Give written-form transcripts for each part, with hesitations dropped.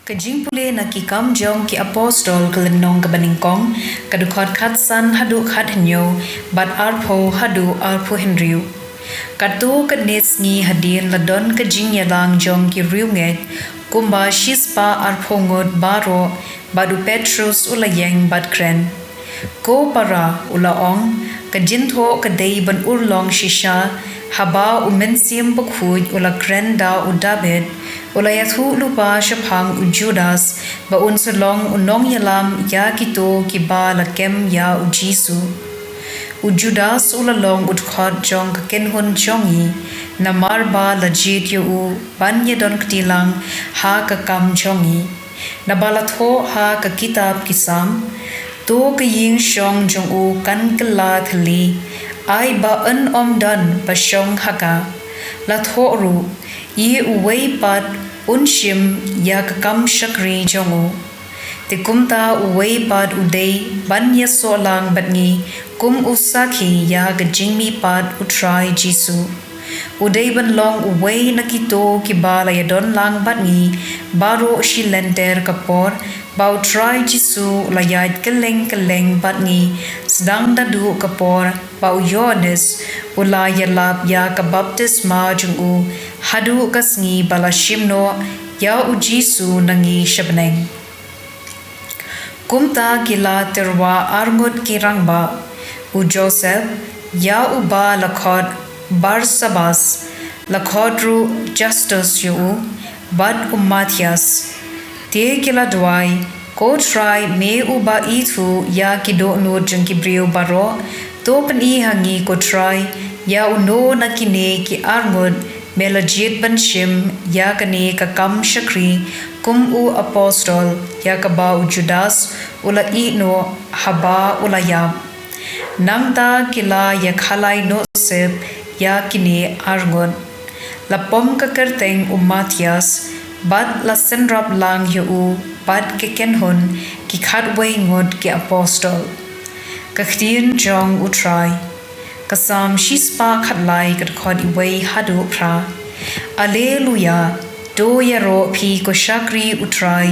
Ka jingpule na ki kam jong ki apostol kelenong ke beningkong kadukot khat san hadu khat henyo bat arpo hadu arpo henriu. Katu ka nesngi hadin ladon ka jing yalang jong ki riunget kumba shispa arpo ngot baro badu Petrus ulayeng bat kren. Ko para ulaong ka jintho ka day ban urlong shisha haba umensim bakhuj ula krenda udabet ulayathu lupa shaphang ujudas ba unsulong unong yalam ya kito kiba lakem ya ujisu ujudas ulalong udkhot jong kenhun jongi namarba lajit yu banye don ktilang ha ka kam jongi nabalatho ha ka kitab kisam to ka ying shong jong u kan kala thli ai ba an om dan ba shong haka la thoru ye uwei pat unshim ya ka kam shakri jong u te kumta uwei pat udei banya solang batngi kum usaki ya ga jingmi pat utrai jisu udei ban long uwei nakito kibala ya don lang batngi baro shilenter kapor bau try jisu layat keleng batngi sedang dadu kapor bau yones ulaya lap ya ka baptisma jungu hadu kasngi bala shimno ya ujisu nangi shabneng kumta kila terwa arngut kirangba u Joseph ya uba lakhot Barsabas lakhodru Justus yu bad Matthias te kila dwai ko try me uba itu ya kido no jengki brio baro to pen I hangi ko try ya uno nakine ki arngod melajit banshim ya kane ka kam shakri kum u apostol ya ka ba u Judas ula I no haba ula ya nangta kila ya khalai no sep ya kine arngod lapom ka kerteng Matthias bat la senrap lang yu bat ke kenhun ki khatway ngot ki apostol ka ktien jong utrai kasam shispa khatlai kat khod iway hadu pra alleluia do yaro phi ko shakri utrai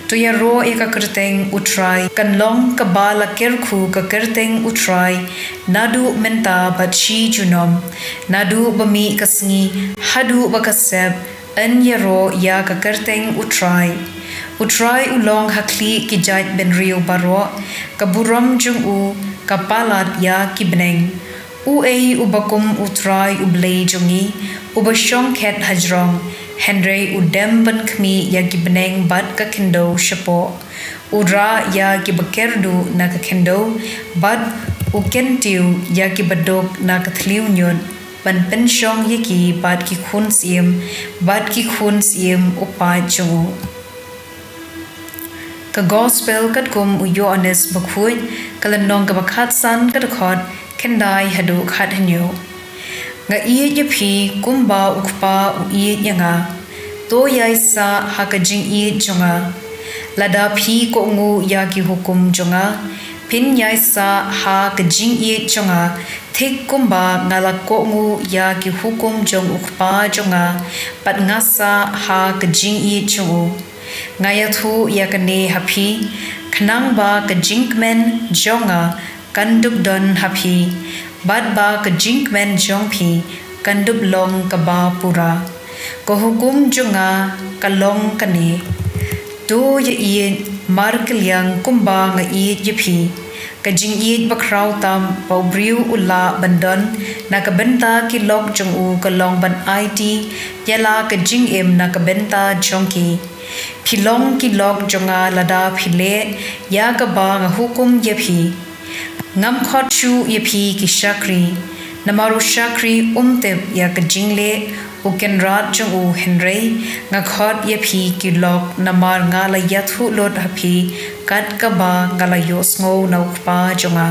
to yaro eka kerteng utrai kan long ka bala kerkhu ka kerteng utrai nadu menta bat shi junom nadu bami kasngi hadu bakasep an yaro ya ka kerteng utrai ulong hakli ki jait ben rio baro ka buram jung u ka palat ya ki beneng u ei ubakum utrai u Blei jungi ubashong khet hajrong henry udem ban khmi ya ki beneng bat ka kendo shapo ura ya ki bakerdu na ka kendo bat u kentiu ya ki badok na ka thliu nyon ban penshong yeki bat ki khun siem upa jungu ka gospel kat kum u Yohanes bakhuj kalanong ka bakhat san kat khot kendai hadu khat hanyo nga iye yepi kumba ukpa u iye yanga to yaisa hakajing iye jonga lada phi ko ngu ya ki hukum jonga pin yaisa ha kajing iye jonga thik kumba ngala ko ngu ya ki hukum jong ukpa jonga pat ngasa ha kajing iye jongu ngaya thu ya kane happy khnang ba kajingmen jonga kanduk don happy bad ba kajingmen jongphi kanduk long ka ba pura ko hukum jonga kalong kane to ye iye marklyang kumba nga iye yepi kajing iye bakraw tam paubriu ula bandon na kabenta ki lok jong u kalong ban it yala kajing em na kabenta jongki philong ki lok jonga lada phile ya ka ba nga hukum yepi ngam khot chu yepi ki shakri namaru shakri umtep ya kajingle ukenrat jong u henry nga khot yepi ki lok namar nga la yathu lot hapi kat ka ba ngala yos ngo na ukpa jonga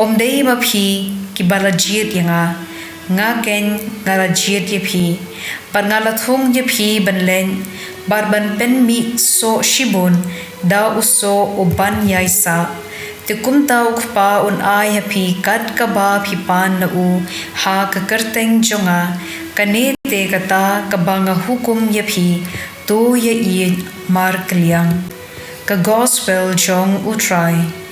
omdei ma phi ki balajit yanga nga ken ngala jit yepi par ngala thong yepi banlen barban pen mi so shibon da uso uban yaisa Te kum tau kpa un ai hapi kat ka ba phi pan na u ha ka kerteng jonga kane te kata ka banga hukum ya phi to ya i mar kliang. Ka gospel jong utrai.